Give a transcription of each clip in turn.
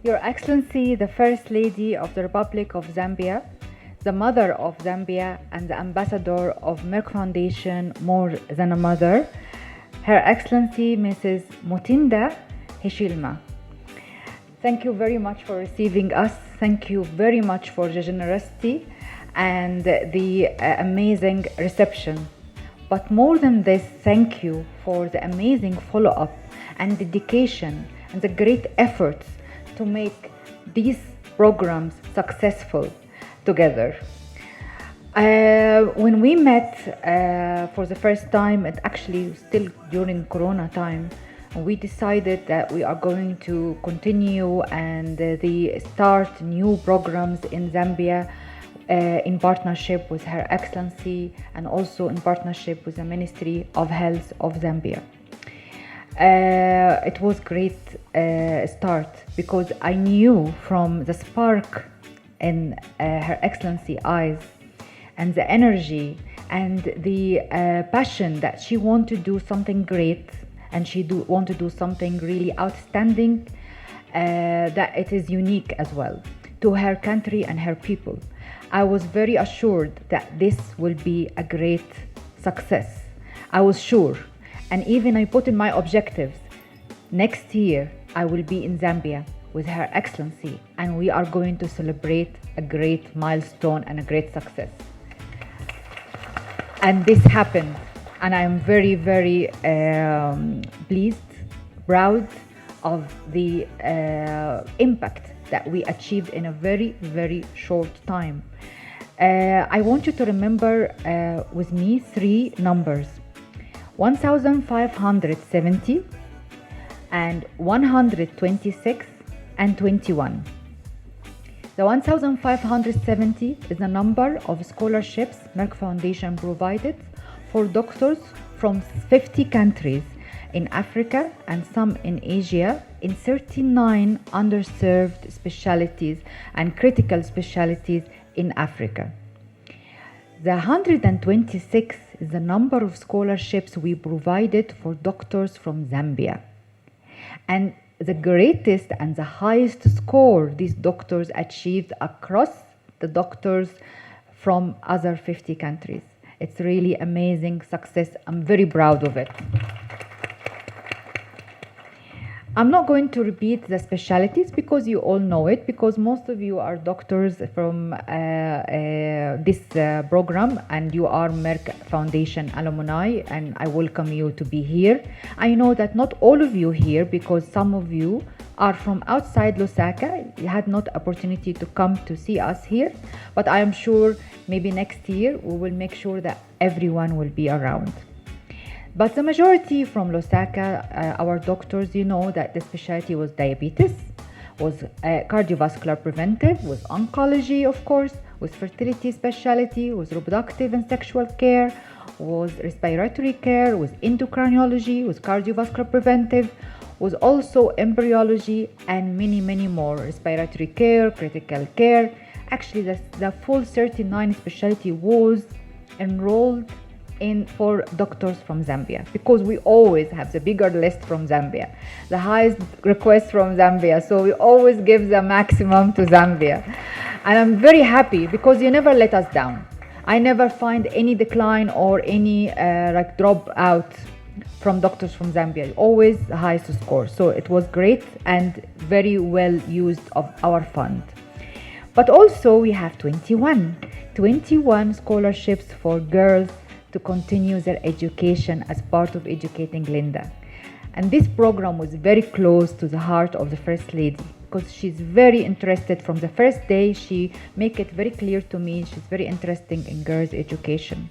Your Excellency, the First Lady of the Republic of Zambia, the Mother of Zambia, and the Ambassador of Merck Foundation More Than a Mother, Her Excellency Mrs. Mutinda Hishilma. Thank you very much for receiving us. Thank you very much for the generosity and the amazing reception. But more than this, thank you for the amazing follow-up and dedication and the great efforts to make these programs successful together. When we met for the first time, it actually still during Corona time, we decided that we are going to continue and start new programs in Zambia in partnership with Her Excellency and also in partnership with the Ministry of Health of Zambia. It was great start because I knew from the spark in Her Excellency eyes and the energy and the passion that she want to do something great and she want to do something really outstanding, that it is unique as well to her country and her people. I was very assured that this will be a great success. I was sure, and even I put in my objectives, next year I will be in Zambia with Her Excellency and we are going to celebrate a great milestone and a great success. And this happened, and I'm very, very pleased, proud of the impact that we achieved in a very, very short time. I want you to remember with me three numbers: 1,570 and 126 and 21. The 1,570 is the number of scholarships Merck Foundation provided for doctors from 50 countries in Africa and some in Asia in 39 underserved specialties and critical specialties in Africa. The 126 is the number of scholarships we provided for doctors from Zambia. And the greatest and the highest score these doctors achieved across the doctors from other 50 countries. It's really amazing success. I'm very proud of it. I'm not going to repeat the specialties because you all know it, because most of you are doctors from this program and you are Merck Foundation alumni, and I welcome you to be here. I know that not all of you here because some of you are from outside Lusaka. You had not opportunity to come to see us here, but I am sure maybe next year we will make sure that everyone will be around. But the majority from Lusaka, our doctors, you know that the specialty was diabetes, was cardiovascular preventive, was oncology, of course, was fertility specialty, was reproductive and sexual care, was respiratory care, was endocrinology, was cardiovascular preventive, was also embryology, and many, many more, respiratory care, critical care. Actually, the full 39 specialty was enrolled in for doctors from Zambia, because we always have the bigger list from Zambia, the highest request from Zambia, so we always give the maximum to Zambia. And I'm very happy because you never let us down. I never find any decline or any drop out from doctors from Zambia, always the highest score. So it was great and very well used of our fund. But also we have 21 scholarships for girls to continue their education as part of Educating Linda. And this program was very close to the heart of the First Lady because she's very interested from the first day. She made it very clear to me she's very interested in girls' education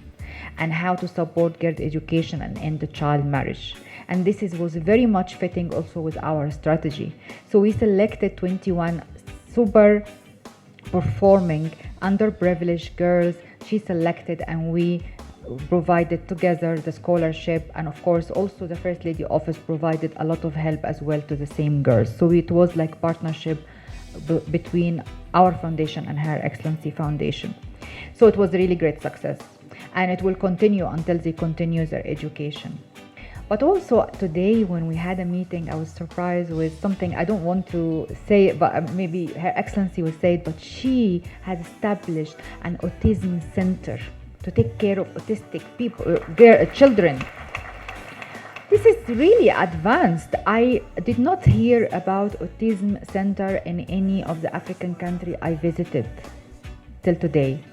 and how to support girls' education and end the child marriage. And this was very much fitting also with our strategy. So we selected 21 super performing underprivileged girls. She selected and we provided together the scholarship, and of course also the First Lady office provided a lot of help as well to the same girls. So it was like partnership between our foundation and Her Excellency Foundation. So it was really great success, and it will continue until they continue their education. But also today when we had a meeting, I was surprised with something I don't want to say, but maybe Her Excellency will say it, but she has established an autism center to take care of autistic people, children. This is really advanced. I did not hear about autism center in any of the African country I visited till today.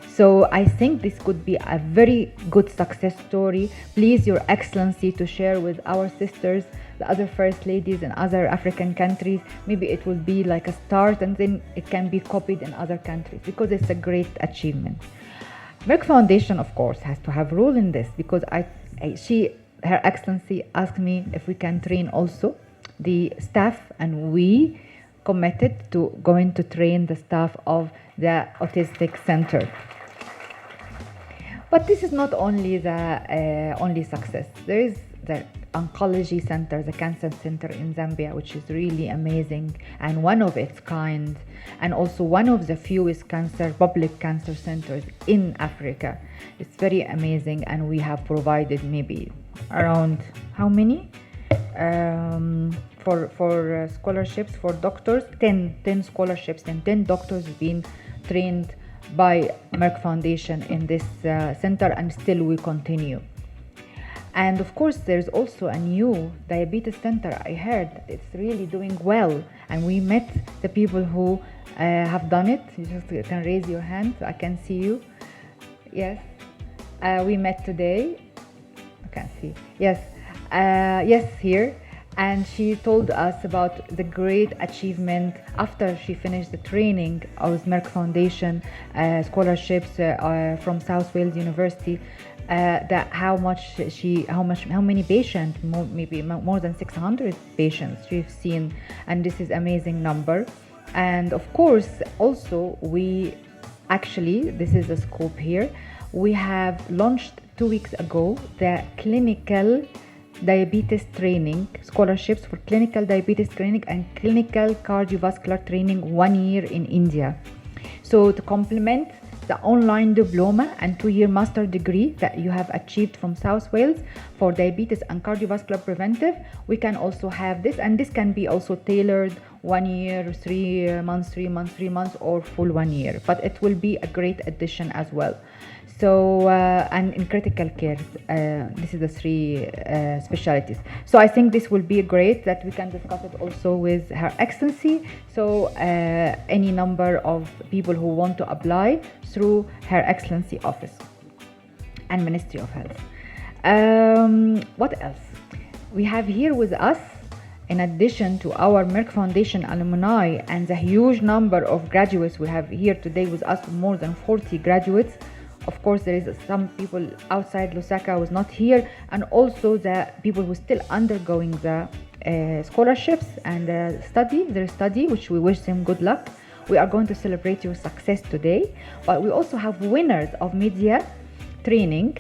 So I think this could be a very good success story. Please, Your Excellency, to share with our sisters, the other first ladies in other African countries. Maybe it will be like a start and then it can be copied in other countries, because it's a great achievement. Merck Foundation, of course, has to have role in this, because Her Excellency asked me if we can train also the staff, and we committed to going to train the staff of the autistic center. But this is not only the only success. There is the Oncology Center, the Cancer Center in Zambia, which is really amazing and one of its kind, and also one of the fewest public cancer centers in Africa. It's very amazing, and we have provided maybe around how many for scholarships for doctors, 10 scholarships, and 10 doctors being trained by Merck Foundation in this center, and still we continue. And of course, there's also a new diabetes center. I heard it's really doing well, and we met the people who have done it. You just can raise your hand so I can see you. Yes, we met today. I can't see. Yes, yes, here. And she told us about the great achievement after she finished the training of Merck Foundation scholarships from South Wales University. That how many patients, maybe more than 600 patients she's seen, and this is amazing number. And of course, also this is the scope here. We have launched 2 weeks ago the clinical diabetes training scholarships for clinical diabetes training and clinical cardiovascular training 1 year in India. So to complement the online diploma and 2-year master degree that you have achieved from South Wales for diabetes and cardiovascular preventive, we can also have this, and this can be also tailored 1 year, 3 months, 3 months, 3 months, or full 1 year, but it will be a great addition as well. So, and in critical care, this is the 3 specialties. So I think this will be great that we can discuss it also with Her Excellency. So any number of people who want to apply through Her Excellency office and Ministry of Health. What else? We have here with us, in addition to our Merck Foundation alumni and the huge number of graduates we have here today with us, more than 40 graduates. Of course, there is some people outside Lusaka who is not here, and also the people who are still undergoing the scholarships and their study, which we wish them good luck. We are going to celebrate your success today, but we also have winners of media training,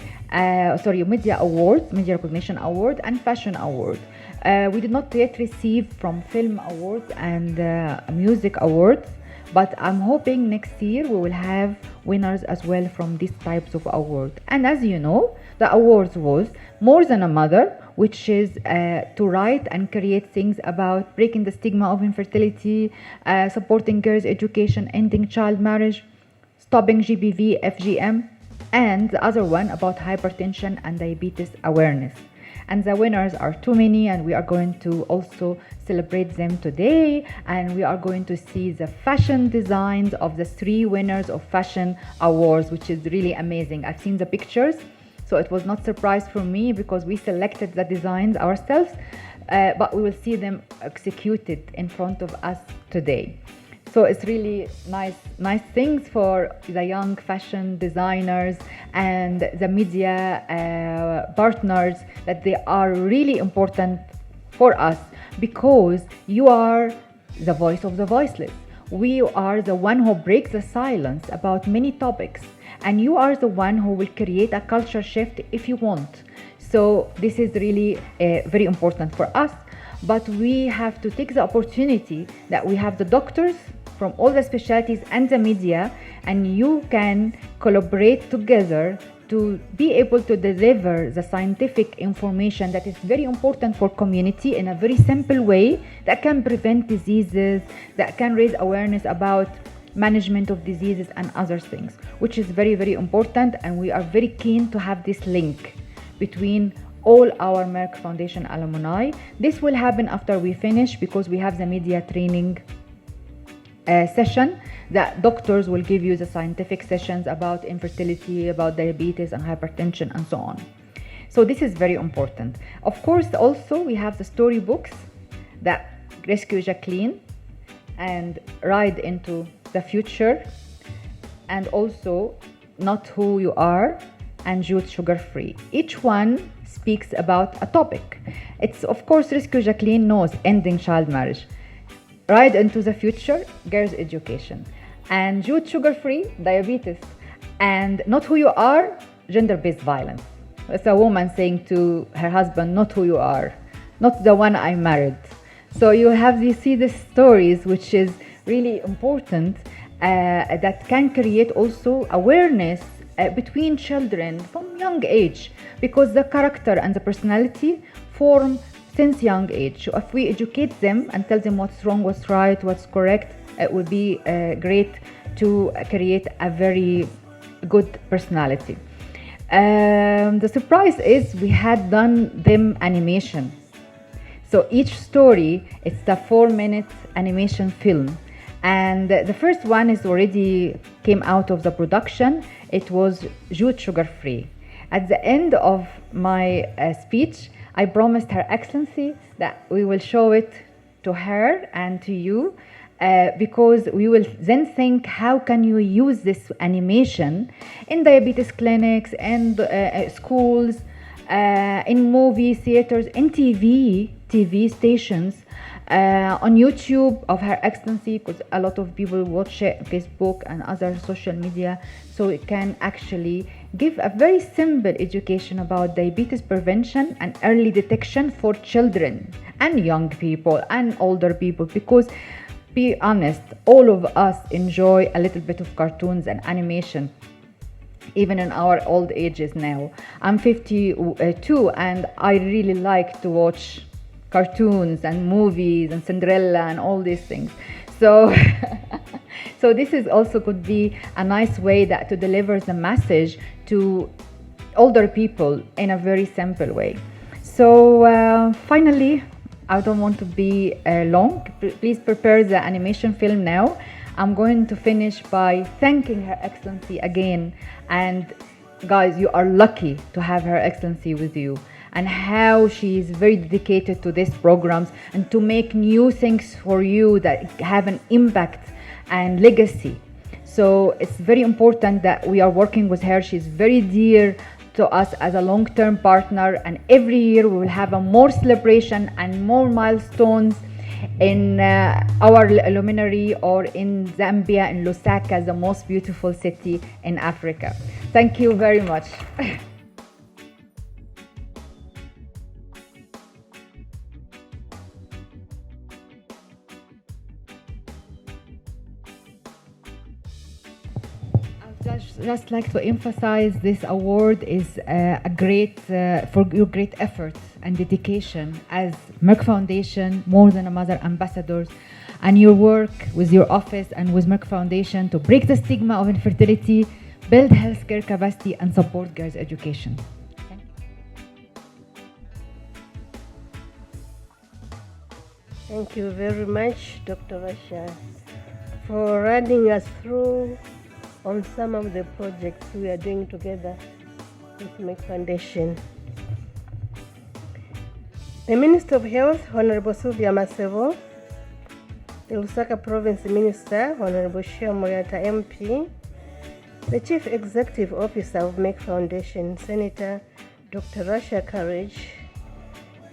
media awards, media recognition award, and fashion award. We did not yet receive from film awards and music awards, but I'm hoping next year we will have winners as well from these types of awards. And as you know, the awards was More Than a Mother, which is to write and create things about breaking the stigma of infertility, supporting girls' education, ending child marriage, stopping GBV, FGM, and the other one about hypertension and diabetes awareness. And the winners are too many, and we are going to also celebrate them today, and we are going to see the fashion designs of the 3 winners of fashion awards, which is really amazing. I've seen the pictures, so it was not a surprise for me because we selected the designs ourselves, but we will see them executed in front of us today. So it's really nice things for the young fashion designers and the media partners, that they are really important for us, because you are the voice of the voiceless. We are the one who breaks the silence about many topics, and you are the one who will create a culture shift if you want. So this is really very important for us, but we have to take the opportunity that we have the doctors from all the specialties and the media, and you can collaborate together to be able to deliver the scientific information that is very important for community in a very simple way that can prevent diseases, that can raise awareness about management of diseases and other things, which is very, very important. And we are very keen to have this link between all our Merck Foundation alumni. This will happen after we finish, because we have the media training session that doctors will give you the scientific sessions about infertility, about diabetes and hypertension and so on. So this is very important. Of course, also we have the storybooks that Rescue Jacqueline and Ride into the Future, and also Not Who You Are and Jute Sugar Free. Each one speaks about a topic. It's, of course, Rescue Jacqueline knows ending child marriage. Ride into the Future, girls' education. And Jute Sugar Free, diabetes. And Not Who You Are, gender-based violence. It's a woman saying to her husband, not who you are, not the one I married. So you see these stories, which is really important, that can create also awareness between children from young age, because the character and the personality form since young age. So if we educate them and tell them what's wrong, what's right, what's correct, it would be great to create a very good personality. The surprise is we had done them animation. So each story, it's a 4-minute animation film. And the first one is already came out of the production. It was Jute Sugar Free. At the end of my speech, I promised Her Excellency that we will show it to her and to you, because we will then think, how can you use this animation in diabetes clinics and schools, in movie theaters, in TV stations, on YouTube of Her Excellency, because a lot of people watch it, Facebook and other social media. So it can actually give a very simple education about diabetes prevention and early detection for children and young people and older people, because be honest, all of us enjoy a little bit of cartoons and animation, even in our old ages now. I'm 52 and I really like to watch cartoons and movies and Cinderella and all these things. So so this is also could be a nice way that to deliver the message to older people in a very simple way. So finally, I don't want to be long. Please prepare the animation film now. I'm going to finish by thanking Her Excellency again. And guys, you are lucky to have Her Excellency with you, and how she is very dedicated to these programs and to make new things for you that have an impact and legacy. So it's very important that we are working with her. She's very dear to us as a long-term partner, and every year we will have a more celebration and more milestones in our luminary, or in Zambia, in Lusaka, the most beautiful city in Africa. Thank you very much. Just like to emphasize, this award is a great for your great efforts and dedication as Merck Foundation More Than a Mother ambassadors, and your work with your office and with Merck Foundation to break the stigma of infertility, build healthcare capacity, and support girls' education. Thank you very much, Dr. Rasha, for running us through on some of the projects we are doing together with Merck Foundation. The Minister of Health, Honorable Sylvia Masevo, the Lusaka Province Minister, Honorable Shia Muriata MP, the Chief Executive Officer of Merck Foundation, Senator Dr. Rasha Kelej,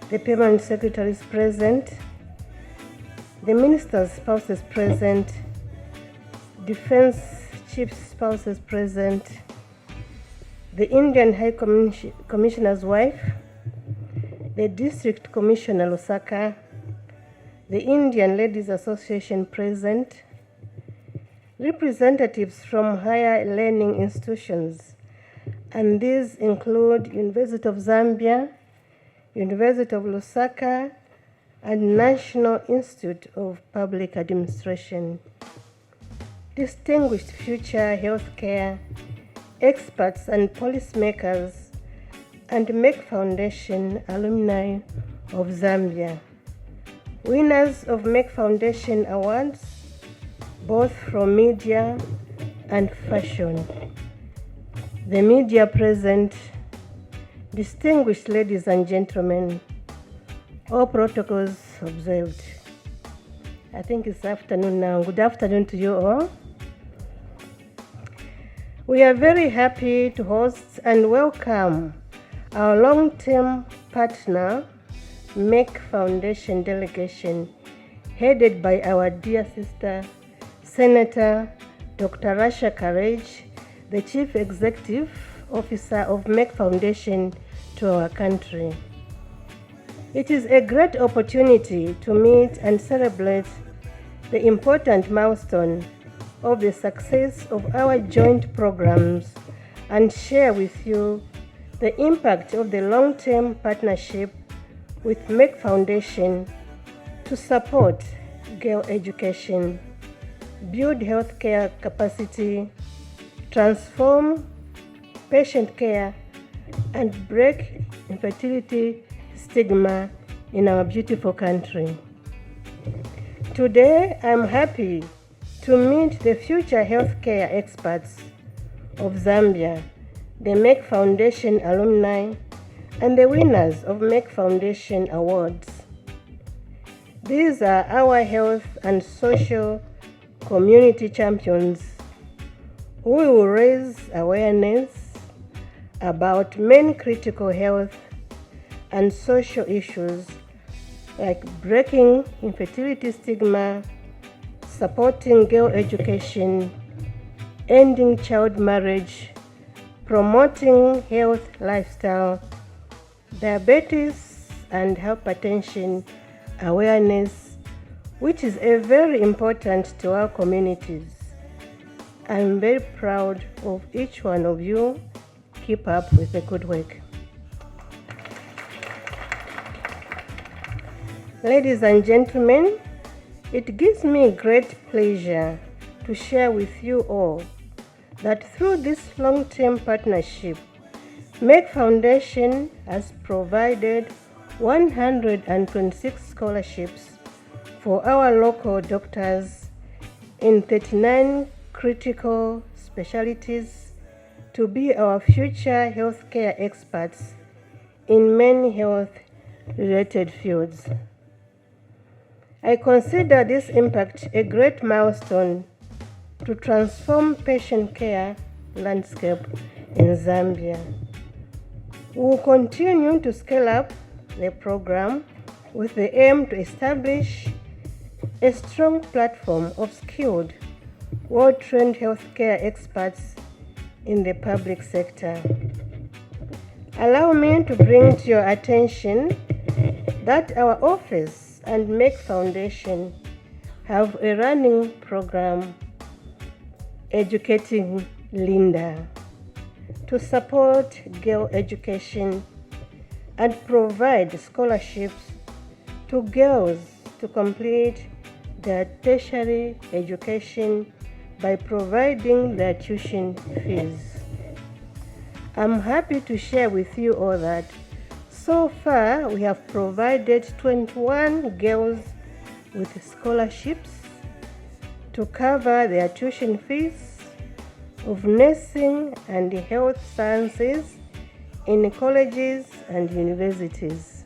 the Permanent Secretaries present, the Minister's spouses present, Defense Chief spouses present, the Indian High Commissioner's wife, the District Commissioner Lusaka, the Indian Ladies Association present, representatives from higher learning institutions and these include University of Zambia, University of Lusaka, and National Institute of Public Administration. Distinguished future healthcare experts and policymakers, and Merck Foundation alumni of Zambia. Winners of Merck Foundation awards, both from media and fashion. The media present, distinguished ladies and gentlemen, all protocols observed. I think it's afternoon now. Good afternoon to you all. We are very happy to host and welcome our long-term partner, Merck Foundation delegation, headed by our dear sister, Senator Dr. Rasha Kelej, the Chief Executive Officer of Merck Foundation, to our country. It is a great opportunity to meet and celebrate the important milestone of the success of our joint programs and share with you the impact of the long-term partnership with Merck Foundation to support girl education, build healthcare capacity, transform patient care, and break infertility stigma in our beautiful country. Today, I'm happy to meet the future healthcare experts of Zambia, the Merck Foundation alumni, and the winners of Merck Foundation awards. These are our health and social community champions who will raise awareness about many critical health and social issues like breaking infertility stigma, supporting girl education, ending child marriage, promoting health lifestyle, diabetes and hypertension awareness, which is very important to our communities. I'm very proud of each one of you. Keep up with the good work. Ladies and gentlemen, it gives me great pleasure to share with you all that through this long-term partnership, Merck Foundation has provided 126 scholarships for our local doctors in 39 critical specialties to be our future healthcare experts in many health-related fields. I consider this impact a great milestone to transform patient care landscape in Zambia. We will continue to scale up the program with the aim to establish a strong platform of skilled, well-trained healthcare experts in the public sector. Allow me to bring to your attention that our office and Merck Foundation have a running program, Educating Linda, to support girl education and provide scholarships to girls to complete their tertiary education by providing their tuition fees. I'm happy to share with you all that so far we have provided 21 girls with scholarships to cover their tuition fees of nursing and health sciences in colleges and universities.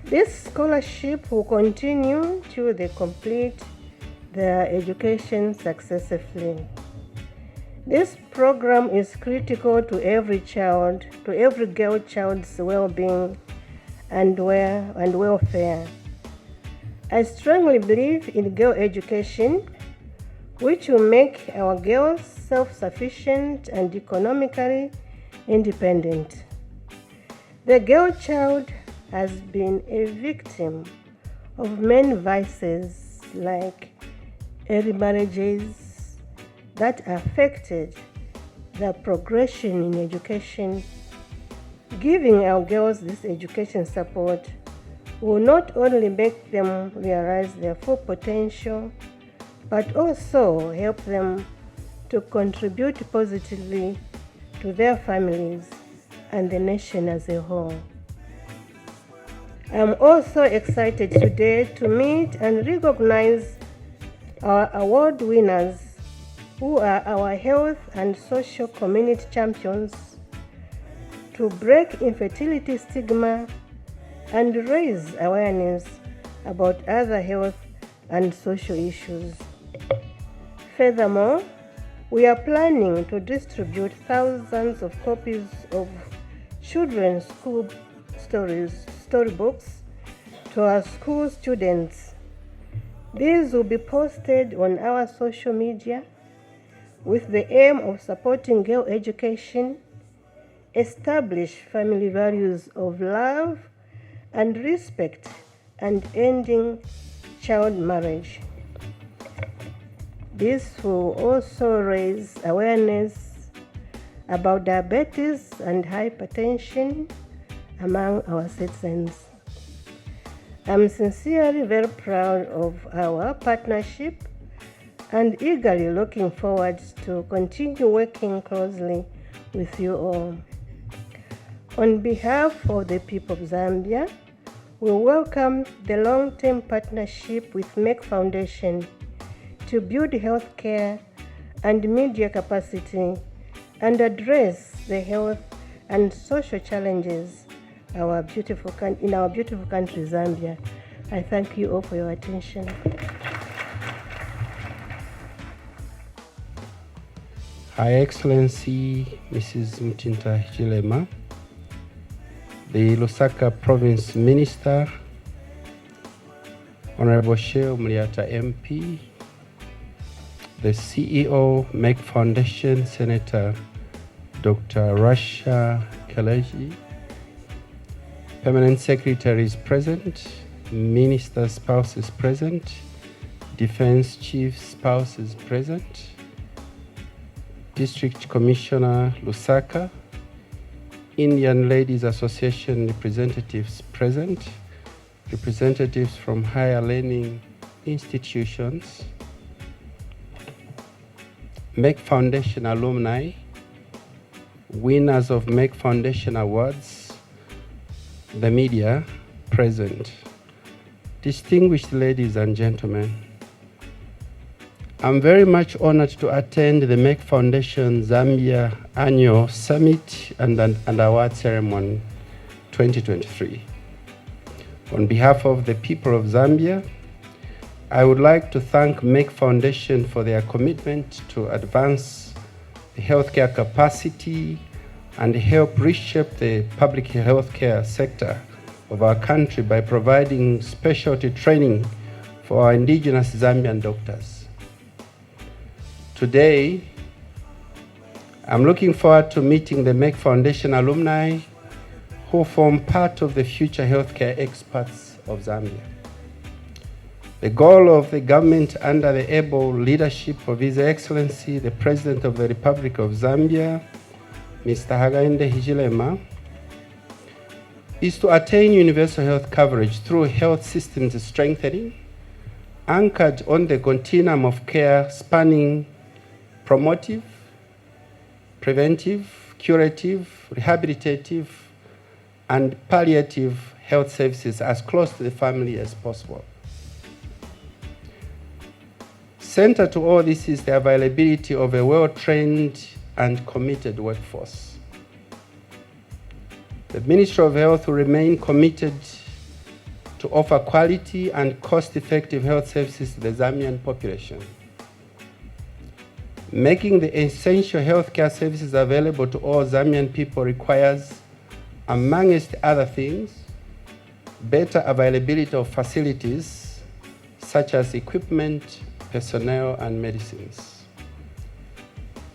This scholarship will continue till they complete their education successfully. This program is critical to every child, to every girl child's well-being and welfare. I strongly believe in girl education, which will make our girls self-sufficient and economically independent. The girl child has been a victim of many vices like early marriages that affected the progression in education. Giving our girls this education support will not only make them realize their full potential, but also help them to contribute positively to their families and the nation as a whole. I'm also excited today to meet and recognize our award winners who are our health and social community champions to break infertility stigma and raise awareness about other health and social issues. Furthermore, we are planning to distribute thousands of copies of children's school storybooks to our school students. These will be posted on our social media with the aim of supporting girl education, establish family values of love and respect, and ending child marriage. This will also raise awareness about diabetes and hypertension among our citizens. I'm sincerely very proud of our partnership and eagerly looking forward to continue working closely with you all. On behalf of the people of Zambia, we welcome the long-term partnership with Merck Foundation to build healthcare and media capacity and address the health and social challenges in our beautiful country, Zambia. I thank you all for your attention. High Excellency Mrs. Mtinta Hichilema, the Lusaka Province Minister, Honorable Sheo Mliata MP, the CEO, Merck Foundation, Senator Dr. Rasha Kelej, Permanent Secretaries present, Minister spouses present, Defense Chief spouses present, District Commissioner Lusaka, Indian Ladies Association representatives present, representatives from higher learning institutions, Merck Foundation alumni, winners of Merck Foundation awards, the media present, distinguished ladies and gentlemen, I'm very much honored to attend the Merck Foundation Zambia Annual Summit and Award Ceremony 2023. On behalf of the people of Zambia, I would like to thank Merck Foundation for their commitment to advance the healthcare capacity and help reshape the public healthcare sector of our country by providing specialty training for our indigenous Zambian doctors. Today, I'm looking forward to meeting the Merck Foundation alumni who form part of the future healthcare experts of Zambia. The goal of the government under the able leadership of His Excellency, the President of the Republic of Zambia, Mr. Hakainde Hichilema, is to attain universal health coverage through health systems strengthening, anchored on the continuum of care spanning promotive, preventive, curative, rehabilitative, and palliative health services as close to the family as possible. Central to all this is the availability of a well-trained and committed workforce. The Ministry of Health will remain committed to offer quality and cost-effective health services to the Zambian population. Making the essential healthcare services available to all Zambian people requires, amongst other things, better availability of facilities such as equipment, personnel, and medicines.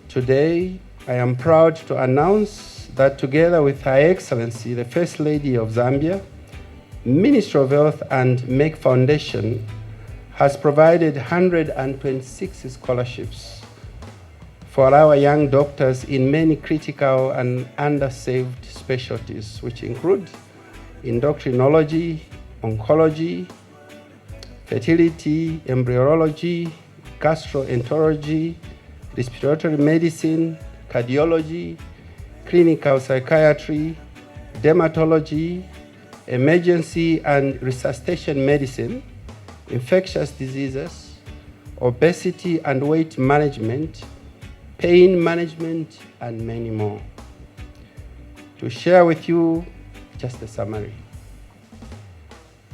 Today, I am proud to announce that together with Her Excellency, the First Lady of Zambia, Ministry of Health and Merck Foundation has provided 126 scholarships for our young doctors in many critical and underserved specialties, which include Endocrinology, Oncology, Fertility, Embryology, Gastroenterology, Respiratory Medicine, Cardiology, Clinical Psychiatry, Dermatology, Emergency and Resuscitation Medicine, Infectious Diseases, Obesity and Weight Management, Pain Management, and many more. To share with you just a summary.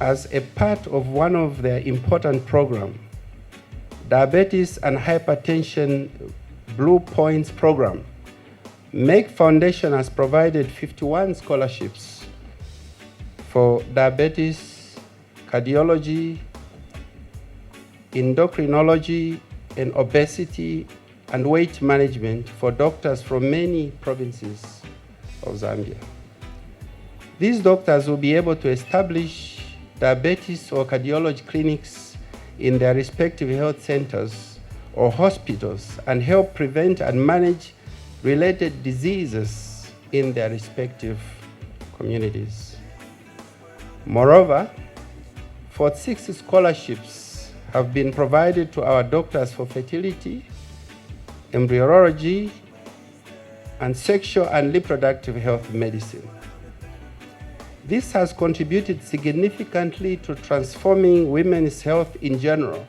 As a part of one of their important programs, Diabetes and Hypertension Blue Points Program, Merck Foundation has provided 51 scholarships for diabetes, cardiology, endocrinology, and obesity and weight management for doctors from many provinces of Zambia. These doctors will be able to establish diabetes or cardiology clinics in their respective health centers or hospitals and help prevent and manage related diseases in their respective communities. Moreover, 46 scholarships have been provided to our doctors for fertility, embryology, and sexual and reproductive health medicine. This has contributed significantly to transforming women's health in general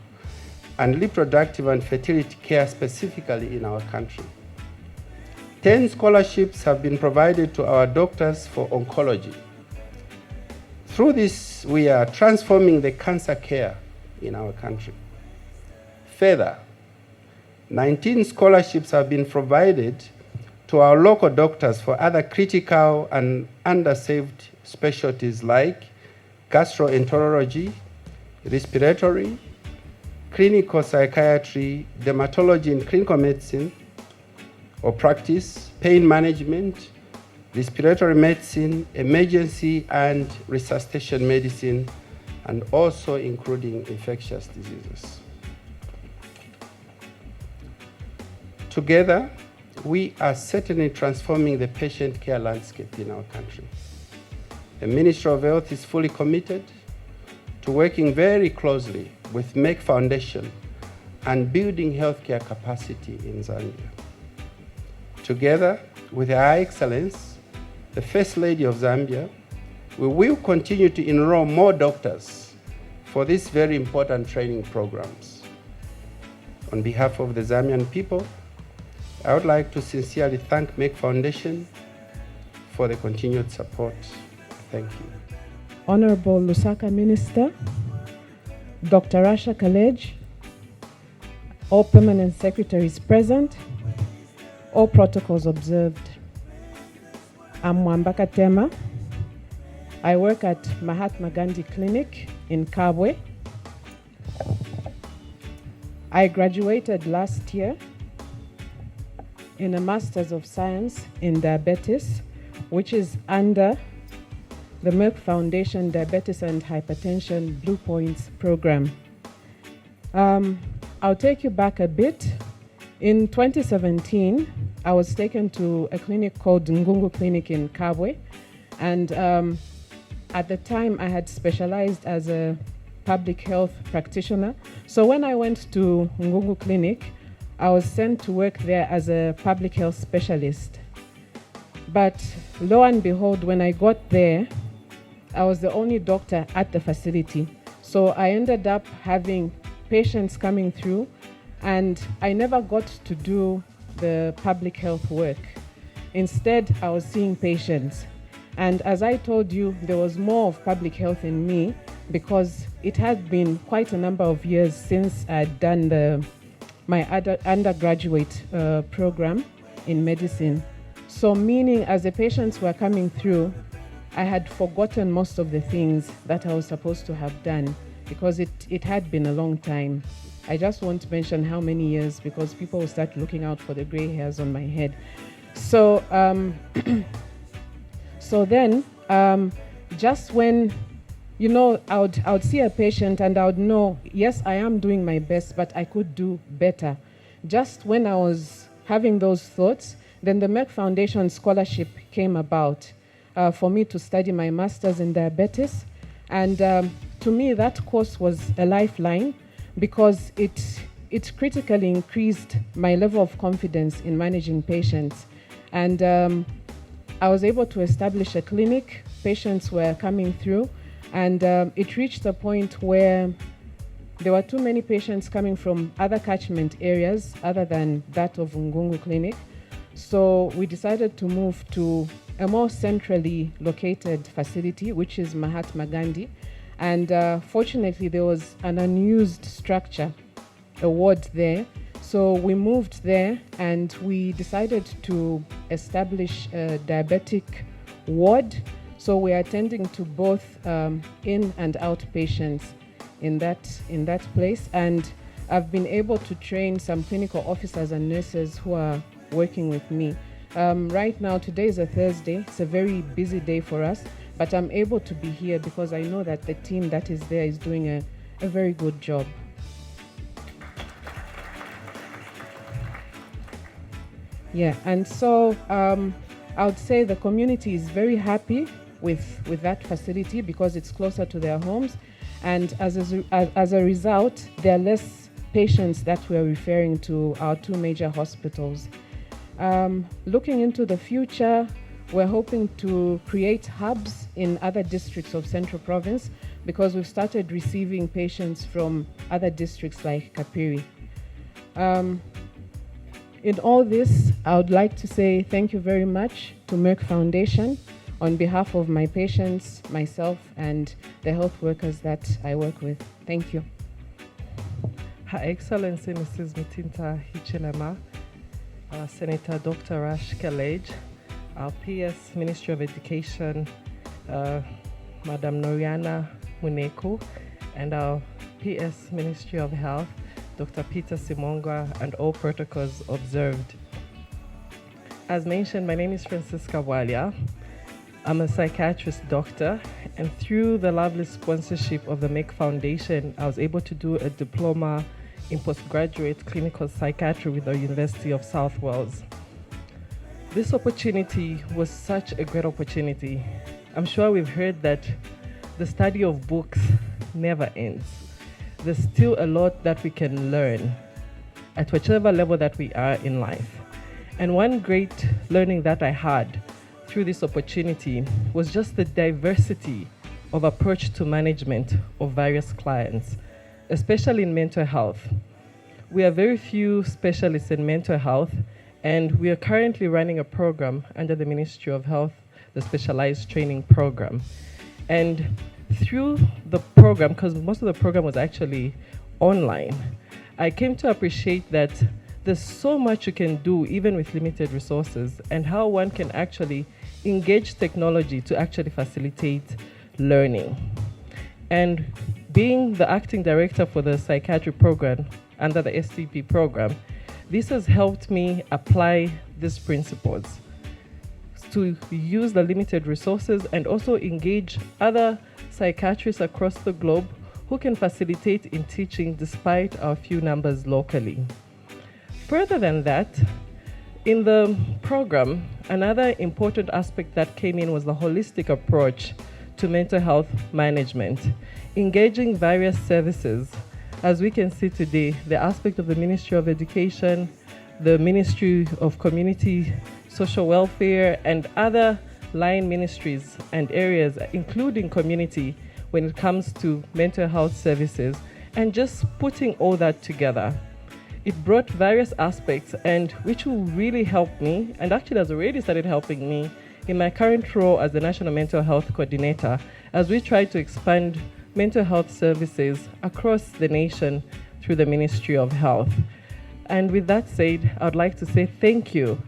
and reproductive and fertility care specifically in our country. 10 scholarships have been provided to our doctors for oncology. Through this, we are transforming the cancer care in our country. Further, 19 scholarships have been provided to our local doctors for other critical and underserved specialties like gastroenterology, respiratory, clinical psychiatry, dermatology and clinical medicine or practice, pain management, respiratory medicine, emergency and resuscitation medicine, and also including infectious diseases. Together, we are certainly transforming the patient care landscape in our country. The Ministry of Health is fully committed to working very closely with Merck Foundation and building healthcare capacity in Zambia. Together with Her Excellence, the First Lady of Zambia, we will continue to enroll more doctors for these very important training programs. On behalf of the Zambian people, I would like to sincerely thank Merck Foundation for the continued support. Thank you. Honorable Lusaka Minister, Dr. Rasha Kelej, all permanent secretaries present, all protocols observed. I'm Mwambaka Tema. I work at Mahatma Gandhi Clinic in Kabwe. I graduated last year in a Master's of Science in Diabetes, which is under the Merck Foundation Diabetes and Hypertension Blue Points Program. I'll take you back a bit. In 2017, I was taken to a clinic called Ngungu Clinic in Kabwe, and at the time I had specialized as a public health practitioner. So when I went to Ngungu Clinic, I was sent to work there as a public health specialist. But lo and behold, when I got there, I was the only doctor at the facility. So I ended up having patients coming through, and I never got to do the public health work. Instead, I was seeing patients. And as I told you, there was more of public health in me because it had been quite a number of years since I'd done my undergraduate program in medicine. So meaning as the patients were coming through, I had forgotten most of the things that I was supposed to have done because it had been a long time. I just won't mention how many years because people will start looking out for the gray hairs on my head. So, so then, just when I would see a patient and I would know, yes, I am doing my best, but I could do better. Just when I was having those thoughts, then the Merck Foundation scholarship came about for me to study my master's in diabetes. And to me, that course was a lifeline because it critically increased my level of confidence in managing patients. And I was able to establish a clinic. Patients were coming through, and it reached a point where there were too many patients coming from other catchment areas other than that of Ngungu Clinic. So we decided to move to a more centrally located facility, which is Mahatma Gandhi. And fortunately, there was an unused structure, a ward there. So we moved there and we decided to establish a diabetic ward. So we are attending to both in and out patients in that place. And I've been able to train some clinical officers and nurses who are working with me. Right now, today is a Thursday. It's a very busy day for us, but I'm able to be here because I know that the team that is there is doing a very good job. Yeah, and so I would say the community is very happy with that facility because it's closer to their homes, and as a result, there are less patients that we're referring to our two major hospitals. Looking into the future, we're hoping to create hubs in other districts of Central Province because we've started receiving patients from other districts like Kapiri. In all this, I would like to say thank you very much to Merck Foundation on behalf of my patients, myself, and the health workers that I work with. Thank you. Her Excellency Mrs. Mutinta Hichilema, Senator Dr. Rasha Kelej, our PS Ministry of Education, Madam Noriana Muneko, and our PS Ministry of Health, Dr. Peter Simongwa, and all protocols observed. As mentioned, my name is Francisca Walia. I'm a psychiatrist doctor, and through the lovely sponsorship of the Merck Foundation, I was able to do a diploma in postgraduate clinical psychiatry with the University of South Wales. This opportunity was such a great opportunity. I'm sure we've heard that the study of books never ends. There's still a lot that we can learn at whichever level that we are in life. And one great learning that I had through this opportunity was just the diversity of approach to management of various clients, especially in mental health. We are very few specialists in mental health, and we are currently running a program under the Ministry of Health, the Specialized Training Program. And through the program, because most of the program was actually online, I came to appreciate that there's so much you can do even with limited resources, and how one can actually engage technology to actually facilitate learning. And being the acting director for the psychiatry program under the STP program, this has helped me apply these principles to use the limited resources and also engage other psychiatrists across the globe who can facilitate in teaching despite our few numbers locally. Further than that, in the program, another important aspect that came in was the holistic approach to mental health management, engaging various services. As we can see today, the aspect of the Ministry of Education, the Ministry of Community Social Welfare, and other line ministries and areas, including community, when it comes to mental health services, and just putting all that together. It brought various aspects, and which will really help me, and actually has already started helping me in my current role as the National Mental Health Coordinator, as we try to expand mental health services across the nation through the Ministry of Health. And with that said, I would like to say thank you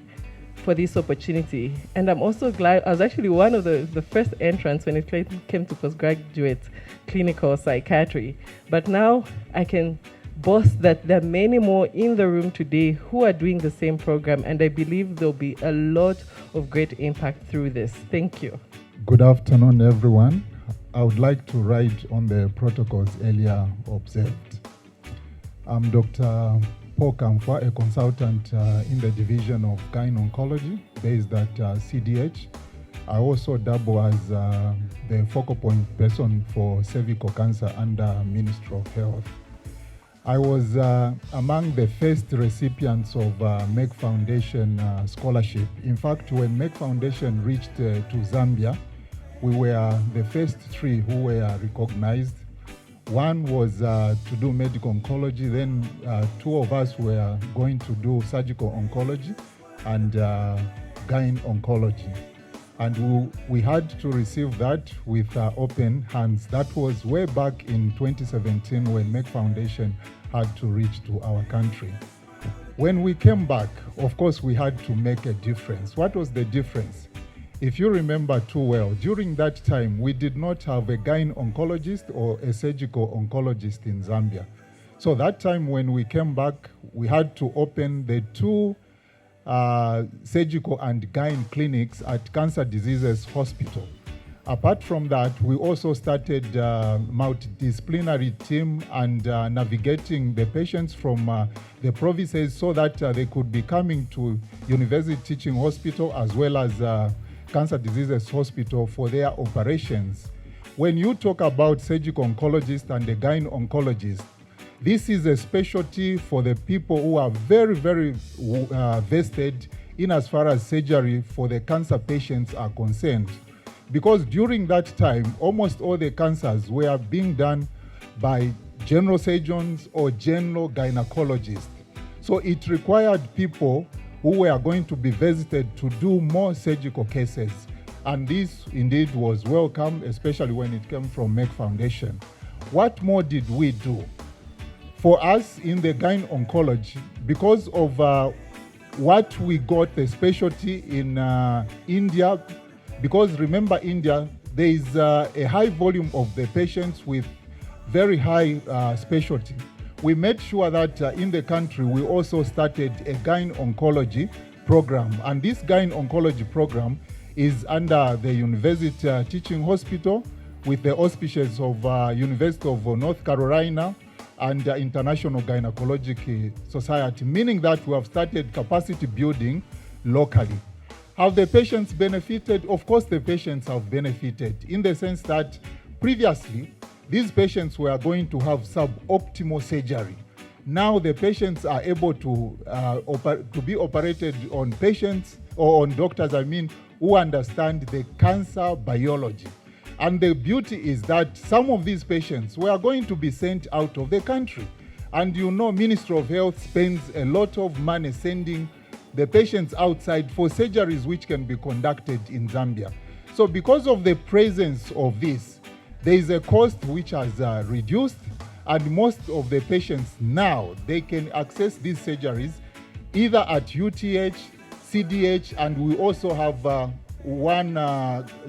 for this opportunity. And I'm also glad I was actually one of the first entrants when it came to postgraduate clinical psychiatry. But now I can boast that there are many more in the room today who are doing the same program, and I believe there'll be a lot of great impact through this. Thank you. Good afternoon, everyone. I would like to write on the protocols earlier observed. I'm Dr. Paul Kamfa, a consultant in the division of Gyne Oncology based at CDH. I also double as the focal point person for cervical cancer under Ministry of Health. I was among the first recipients of Merck Foundation scholarship. In fact, when Merck Foundation reached to Zambia, we were the first 3 who were recognized. One was to do medical oncology, then 2 of us were going to do surgical oncology and gyne oncology. And we had to receive that with open hands. That was way back in 2017 when Merck Foundation had to reach to our country. When we came back, of course, we had to make a difference. What was the difference? If you remember too well, during that time, we did not have a gyne oncologist or a surgical oncologist in Zambia. So that time when we came back, we had to open the 2 surgical and gyne clinics at Cancer Diseases Hospital. Apart from that, we also started multidisciplinary team and navigating the patients from the provinces so that they could be coming to University Teaching Hospital as well as Cancer Diseases Hospital for their operations. When you talk about surgical oncologist and the gyne oncologist, this is a specialty for the people who are very, very vested in as far as surgery for the cancer patients are concerned. Because during that time, almost all the cancers were being done by general surgeons or general gynecologists. So it required people who were going to be visited to do more surgical cases. And this indeed was welcome, especially when it came from Merck Foundation. What more did we do? For us in the gyne oncology, because of what we got the specialty in India, because remember India, there is a high volume of the patients with very high specialty. We made sure that in the country, we also started a gyne oncology program. And this gyne oncology program is under the University Teaching Hospital with the auspices of University of North Carolina and International Gynecologic Society, meaning that we have started capacity building locally. Have the patients benefited? Of course, the patients have benefited in the sense that previously, these patients were going to have suboptimal surgery. Now the patients are able to be operated on patients or on doctors, who understand the cancer biology. And the beauty is that some of these patients were going to be sent out of the country. And you know, Ministry of Health spends a lot of money sending the patients outside for surgeries which can be conducted in Zambia. So because of the presence of this, there is a cost which has reduced, and most of the patients now, they can access these surgeries either at UTH, CDH, and we also have one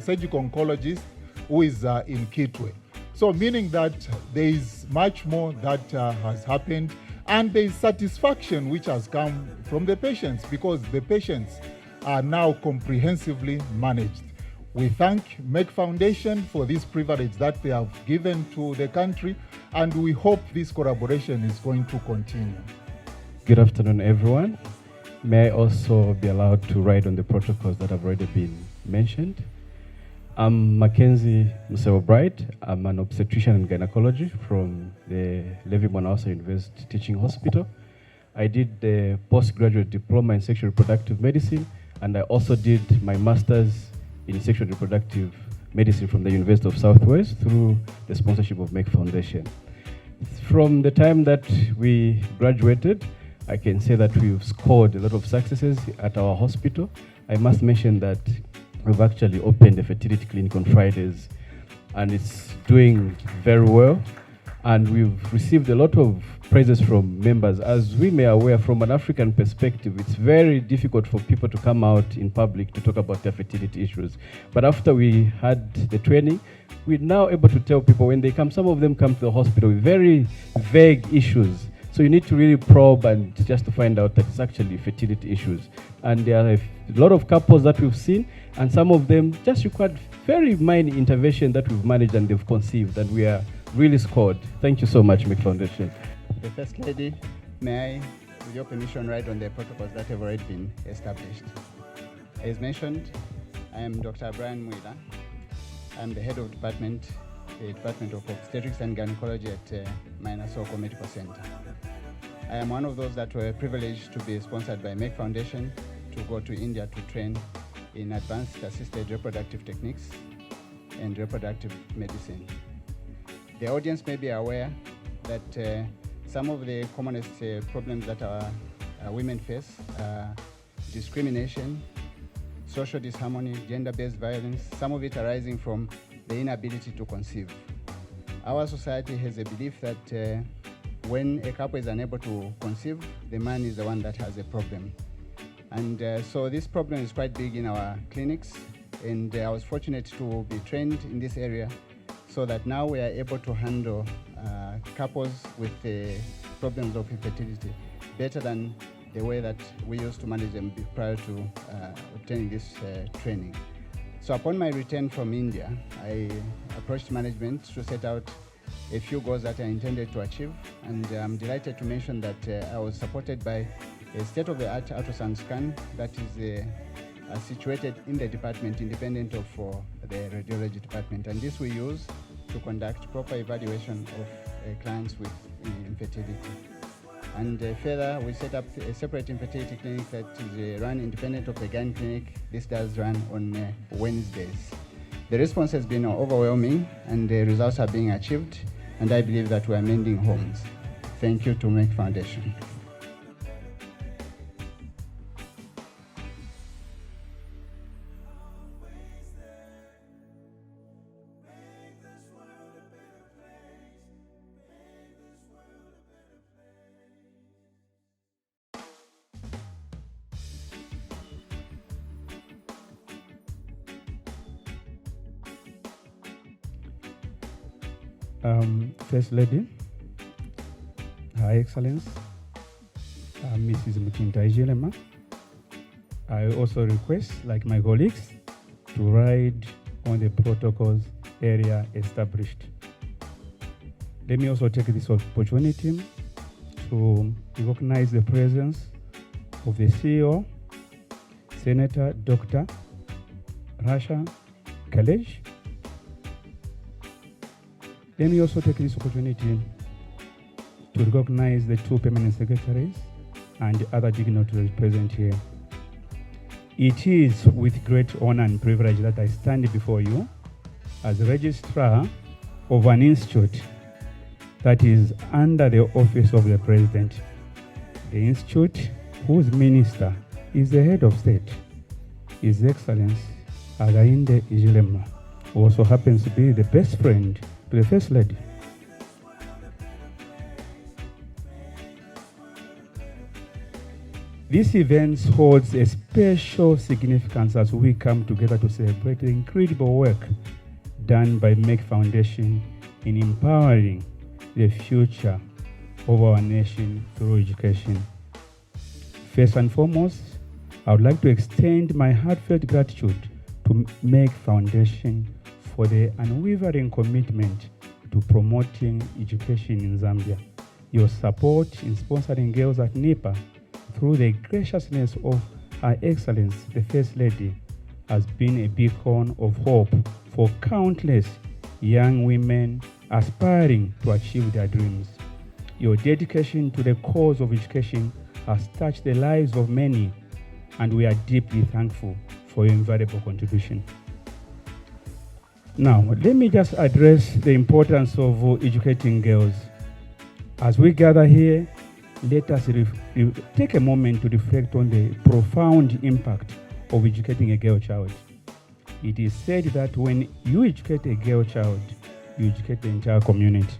surgical oncologist who is in Kitwe. So meaning that there is much more that has happened, and there is satisfaction which has come from the patients because the patients are now comprehensively managed. We thank Merck Foundation for this privilege that they have given to the country, and we hope this collaboration is going to continue. Good afternoon, everyone. May I also be allowed to write on the protocols that have already been mentioned? I'm Mackenzie Musewa-Bright. I'm an obstetrician and gynecology from the Levi Mwanawasa University Teaching Hospital. I did the postgraduate diploma in sexual reproductive medicine, and I also did my master's in sexual reproductive medicine from the University of Southwest through the sponsorship of Merck Foundation. From the time that we graduated, I can say that we've scored a lot of successes at our hospital. I must mention that we've actually opened a fertility clinic on Fridays, and it's doing very well. And we've received a lot of praises from members. As we may aware, from an African perspective, it's very difficult for people to come out in public to talk about their fertility issues. But after we had the training, we're now able to tell people when they come, some of them come to the hospital with very vague issues. So you need to really probe and just to find out that it's actually fertility issues. And there are a lot of couples that we've seen, And some of them just required very minor intervention that we've managed and they've conceived, and we are really scored. Thank you so much, Merck Foundation. The First Lady, may I, with your permission, write on the protocols that have already been established. As mentioned, I am Dr. Brian Mwila. I'm the head of the Department of Obstetrics and Gynecology at Mainasoko Medical Center. I am one of those that were privileged to be sponsored by Merck Foundation to go to India to train in advanced assisted reproductive techniques and reproductive medicine. The audience may be aware that some of the commonest problems that our women face are discrimination, social disharmony, gender-based violence, some of it arising from the inability to conceive. Our society has a belief that when a couple is unable to conceive, the man is the one that has a problem. And so this problem is quite big in our clinics, and I was fortunate to be trained in this area so that now we are able to handle couples with problems of infertility better than the way that we used to manage them prior to obtaining this training. So upon my return from India, I approached management to set out a few goals that I intended to achieve, and I'm delighted to mention that I was supported by a state-of-the-art ultrasound scan that is situated in the department independent of the radiology department, and this we use to conduct proper evaluation of clients with infertility. And further, we set up a separate infertility clinic that is run independent of the gyne clinic. This does run on Wednesdays. The response has been overwhelming and the results are being achieved, and I believe that we are mending homes. Thank you to Merck Foundation. First Lady, Her Excellence, Mrs. Mutinta Ijilema, I also request, like my colleagues, to ride on the protocols area established. Let me also take this opportunity to recognize the presence of the CEO, Senator Dr. Rasha Kelej. Let me also take this opportunity to recognize the two permanent secretaries and other dignitaries present here. It is with great honor and privilege that I stand before you as registrar of an institute that is under the office of the President. The institute whose minister is the head of state, His Excellency Againde Ijilema, who also happens to be the best friend to the First Lady. This event holds a special significance as we come together to celebrate the incredible work done by Merck Foundation in empowering the future of our nation through education. First and foremost, I would like to extend my heartfelt gratitude to Merck Foundation for the unwavering commitment to promoting education in Zambia. Your support in sponsoring girls at NIPA through the graciousness of Her Excellency, the First Lady, has been a beacon of hope for countless young women aspiring to achieve their dreams. Your dedication to the cause of education has touched the lives of many, and we are deeply thankful for your invaluable contribution. Now, let me just address the importance of educating girls. As we gather here, let us take a moment to reflect on the profound impact of educating a girl child. It is said that when you educate a girl child, you educate the entire community.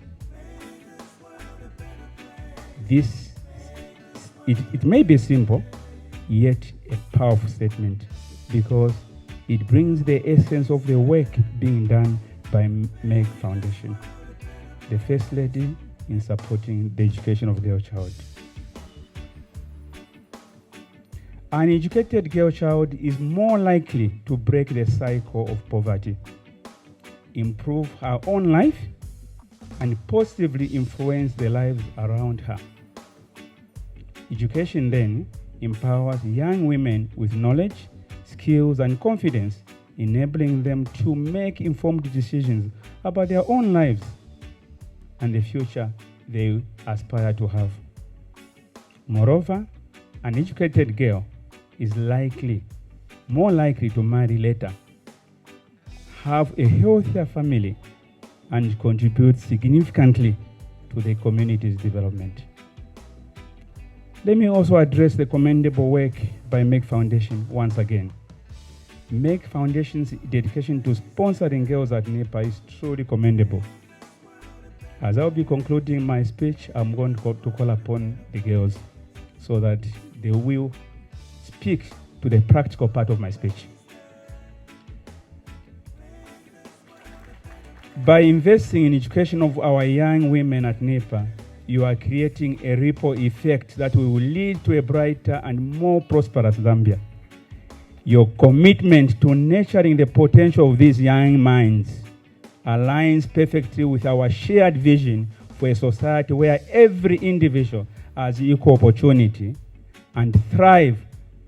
It may be simple, yet a powerful statement, because it brings the essence of the work being done by Merck Foundation, the First Lady, in supporting the education of their child. An educated girl child is more likely to break the cycle of poverty, improve her own life, and positively influence the lives around her. Education then empowers young women with knowledge, skills, and confidence, enabling them to make informed decisions about their own lives and the future they aspire to have. Moreover, an educated girl is more likely to marry later, have a healthier family, and contribute significantly to the community's development. Let me also address the commendable work by Merck Foundation once again. Merck Foundation's dedication to sponsoring girls at NEPA is truly commendable. As I'll be concluding my speech, I'm going to call upon the girls so that they will speak to the practical part of my speech. By investing in education of our young women at NEPA, you are creating a ripple effect that will lead to a brighter and more prosperous Zambia. Your commitment to nurturing the potential of these young minds aligns perfectly with our shared vision for a society where every individual has equal opportunity and thrive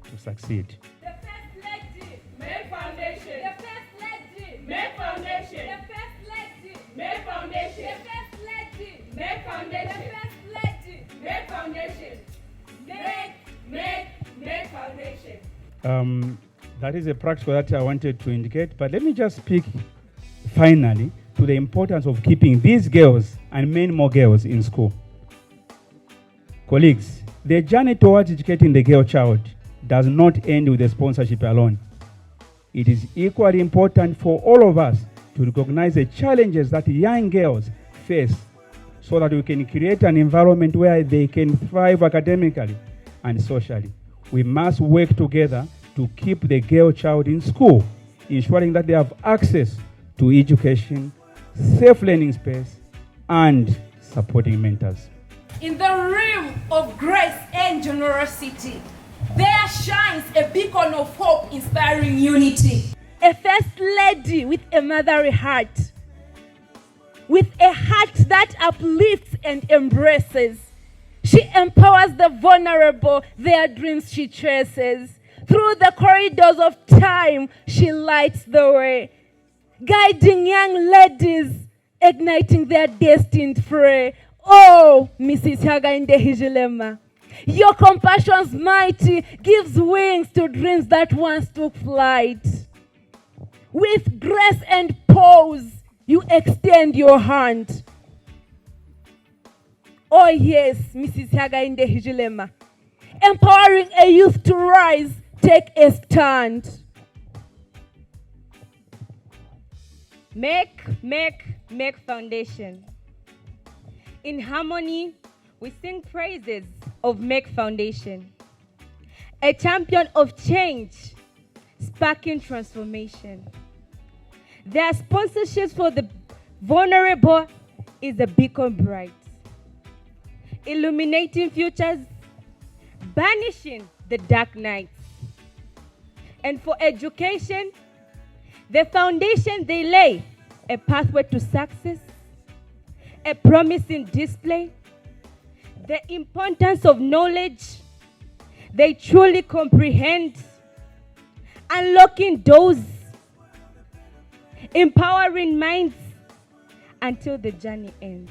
to succeed. The First Lady, Merck Foundation. The First Lady, Merck Foundation. The First Lady, Merck Foundation. The First Lady, Merck Foundation. The First Lady, Merck Foundation. Merck Foundation. That is a practical that I wanted to indicate, but let me just speak finally to the importance of keeping these girls and many more girls in school. Colleagues, the journey towards educating the girl child does not end with the sponsorship alone. It is equally important for all of us to recognize the challenges that young girls face so that we can create an environment where they can thrive academically and socially. We must work together to keep the girl child in school, ensuring that they have access to education, safe learning space, and supporting mentors. In the realm of grace and generosity, there shines a beacon of hope inspiring unity. A first lady with a motherly heart, with a heart that uplifts and embraces. She empowers the vulnerable, their dreams she traces. Through the corridors of time, she lights the way, guiding young ladies, igniting their destined fray. Oh, Mrs. Hagainde Hijilema, your compassion's mighty gives wings to dreams that once took flight. With grace and pose, you extend your hand. Oh yes, Mrs. Hagainde Hijilema, empowering a youth to rise, take a stand. Merck Foundation. In harmony, we sing praises of Merck Foundation, a champion of change, sparking transformation. Their sponsorships for the vulnerable is a beacon bright, illuminating futures, banishing the dark nights. And for education, the foundation they lay, a pathway to success, a promising display, the importance of knowledge they truly comprehend, unlocking doors, empowering minds until the journey ends.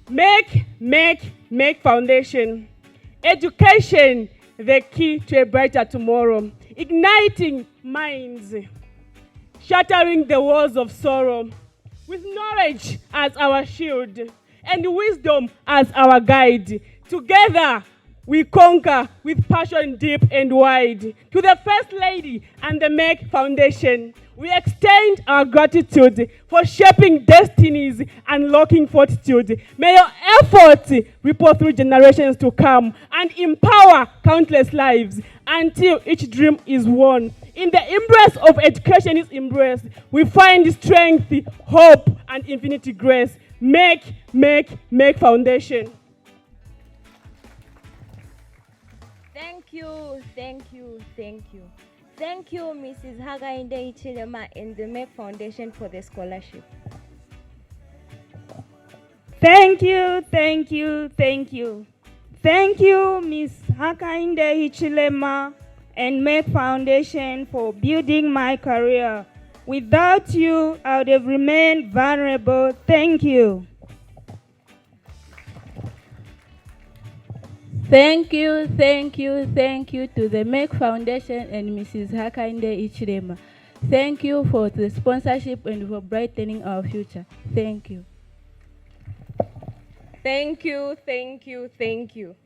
Merck Foundation. Education, the key to a brighter tomorrow. Igniting minds, shattering the walls of sorrow. With knowledge as our shield and wisdom as our guide. Together we conquer with passion deep and wide. To the First Lady and the Merck Foundation, we extend our gratitude for shaping destinies, unlocking fortitude. May your efforts ripple through generations to come and empower countless lives until each dream is won. In the embrace of education is embraced, we find strength, hope, and infinity grace. Merck Foundation. you, thank you, thank you. Thank you, Mrs. Hakainde Hichilema and the Merck Foundation for the scholarship. Thank you, thank you, thank you. Thank you, Ms. Hakainde Hichilema and Merck Foundation for building my career. Without you, I would have remained vulnerable. Thank you. Thank you, thank you, thank you to the Merck Foundation and Mrs. Hakainde Hichilema. Thank you for the sponsorship and for brightening our future. Thank you. Thank you, thank you, thank you.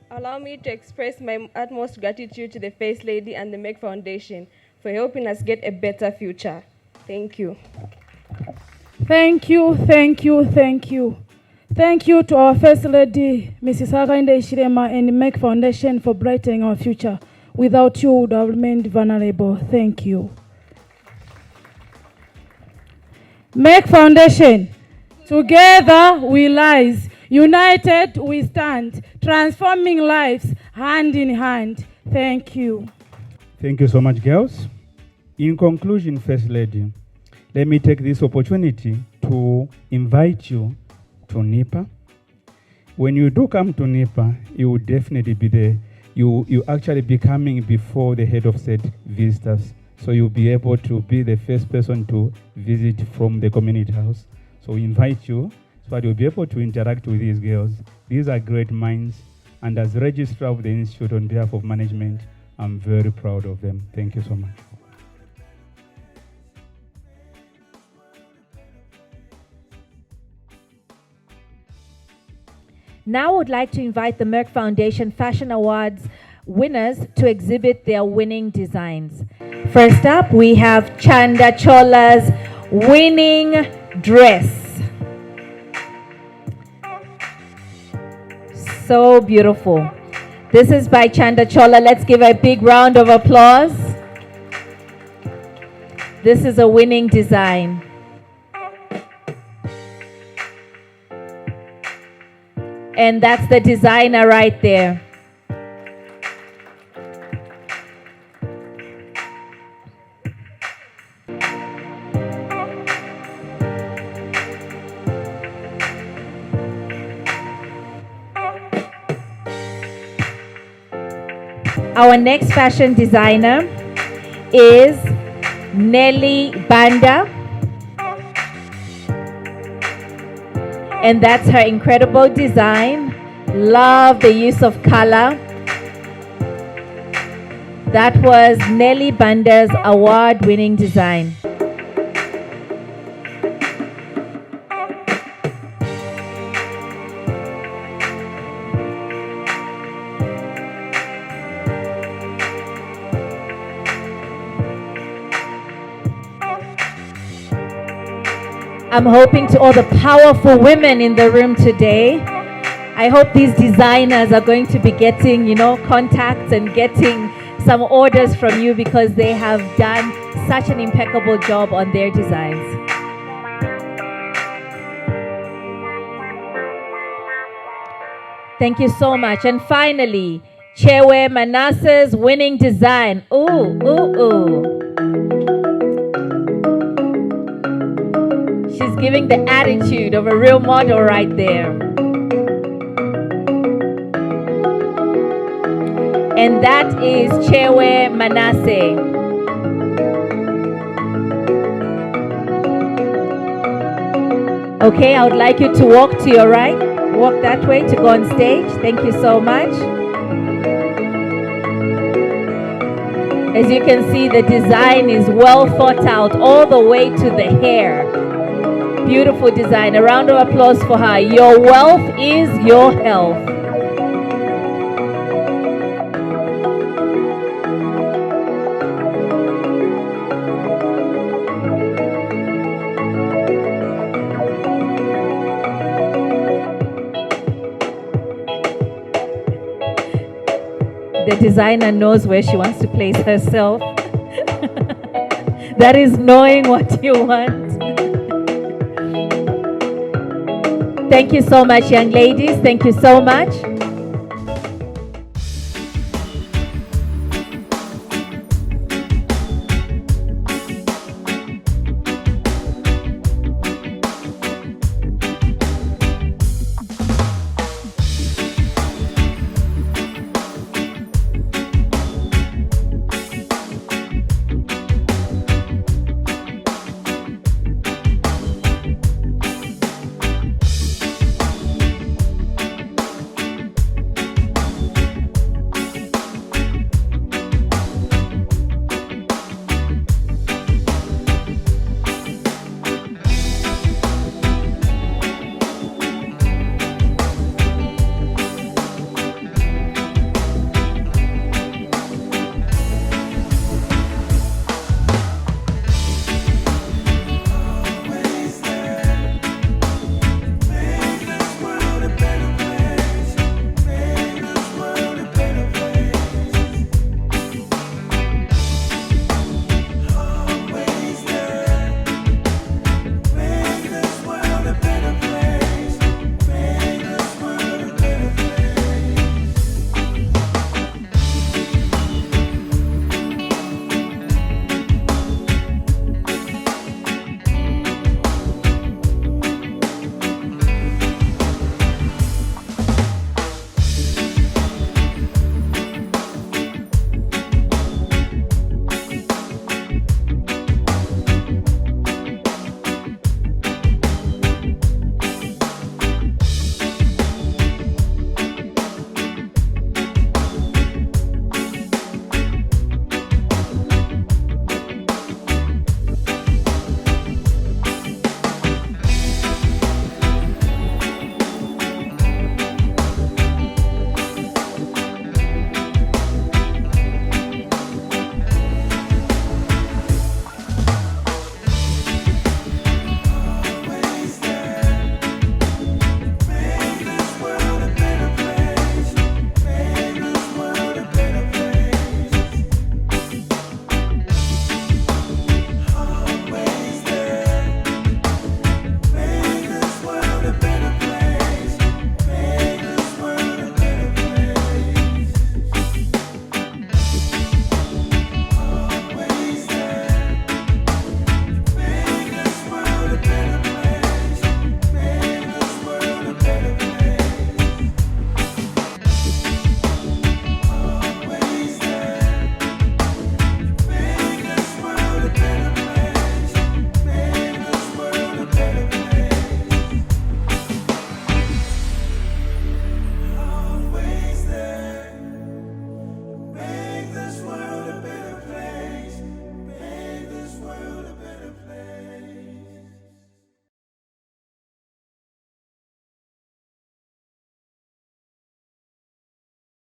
Allow me to express my utmost gratitude to the First Lady and the Merck Foundation for helping us get a better future. Thank you. Thank you, thank you, thank you. Thank you to our First Lady, Mrs. Hakainde Hichilema, and the Merck Foundation for brightening our future. Without you, we would have remained vulnerable. Thank you. Merck Foundation, together we rise. United we stand, transforming lives hand in hand. Thank you. Thank you so much, girls. In conclusion, First Lady, let me take this opportunity to invite you to NIPA. When you do come to NIPA, you will definitely be there. You actually be coming before the head of state visitors. So you'll be able to be the first person to visit from the community house. So we invite you so that you'll be able to interact with these girls. These are great minds. And as registrar of the institute on behalf of management, I'm very proud of them. Thank you so much. Now I would like to invite the Merck Foundation Fashion Awards winners to exhibit their winning designs. First up, we have Chanda Chola's winning dress. So beautiful. This is by Chanda Chola. Let's give a big round of applause. This is a winning design. And that's the designer right there. Our next fashion designer is Nelly Banda. And that's her incredible design. Love the use of color. That was Nelly Banda's award-winning design. I'm hoping to all the powerful women in the room today. I hope these designers are going to be getting, contacts and getting some orders from you because they have done such an impeccable job on their designs. Thank you so much. And finally, Chewe Manasseh's winning design. Ooh, ooh, ooh. She's giving the attitude of a real model right there. And that is Chewe Manasseh. Okay, I would like you to walk to your right. Walk that way to go on stage. Thank you so much. As you can see, the design is well thought out all the way to the hair. Beautiful design. A round of applause for her. Your wealth is your health. The designer knows where she wants to place herself. That is knowing what you want. Thank you so much, young ladies. Thank you so much.